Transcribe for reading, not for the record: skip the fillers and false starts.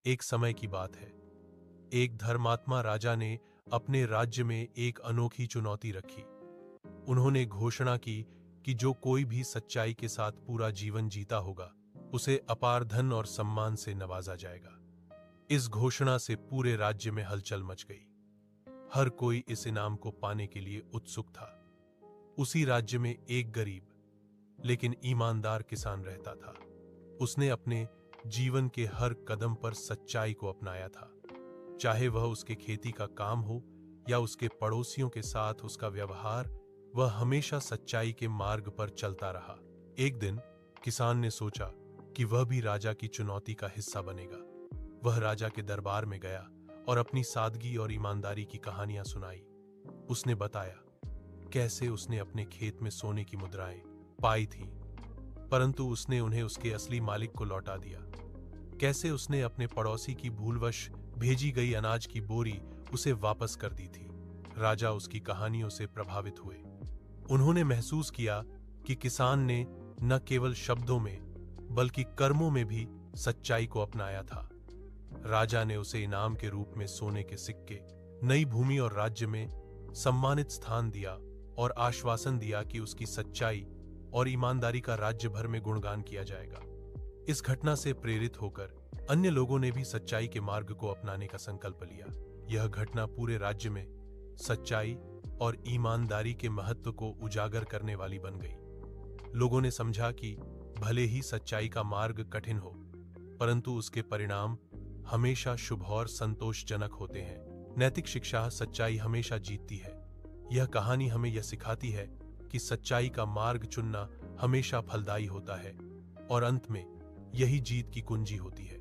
एक समय की बात है। एक धर्मात्मा राजा ने अपने राज्य में एक अनोखी चुनौती रखी। उन्होंने घोषणा की कि जो कोई भी सच्चाई के साथ पूरा जीवन जीता होगा, उसे अपार धन और सम्मान से नवाजा जाएगा। इस घोषणा से पूरे राज्य में हलचल मच गई। हर कोई इस इनाम को पाने के लिए उत्सुक था। उसी राज्य में एक गरीब लेकिन ईमानदार किसान रहता था। उसने अपने जीवन के हर कदम पर सच्चाई को अपनाया था, चाहे वह उसके खेती का काम हो या उसके पड़ोसियों के साथ उसका व्यवहार। वह हमेशा सच्चाई के मार्ग पर चलता रहा। एक दिन किसान ने सोचा कि वह भी राजा की चुनौती का हिस्सा बनेगा। वह राजा के दरबार में गया और अपनी सादगी और ईमानदारी की कहानियां सुनाई। उसने बताया कैसे उसने अपने खेत में सोने की मुद्राएं पाई थीं, परंतु उसने उन्हें उसके असली मालिक को लौटा दिया। कैसे उसने अपने पड़ोसी की भूलवश भेजी गई अनाज की बोरी उसे वापस कर दी थी। राजा उसकी कहानियों से प्रभावित हुए। उन्होंने महसूस किया कि किसान ने न केवल शब्दों में बल्कि कर्मों में भी सच्चाई को अपनाया था। राजा ने उसे इनाम के रूप में सोने के सिक्के, नई भूमि और राज्य में सम्मानित स्थान दिया और आश्वासन दिया कि उसकी सच्चाई और ईमानदारी का राज्य भर में गुणगान किया जाएगा। इस घटना से प्रेरित होकर अन्य लोगों ने भी सच्चाई के मार्ग को अपनाने का संकल्प लिया। यह घटना पूरे राज्य में सच्चाई और ईमानदारी के महत्व को उजागर करने वाली बन गई। लोगों ने समझा कि भले ही सच्चाई का मार्ग कठिन हो, परंतु उसके परिणाम हमेशा शुभ और संतोषजनक होते हैं। नैतिक शिक्षा सच्चाई हमेशा जीतती है। यह कहानी हमें यह सिखाती है कि सच्चाई का मार्ग चुनना हमेशा फलदायी होता है और अंत में यही जीत की कुंजी होती है।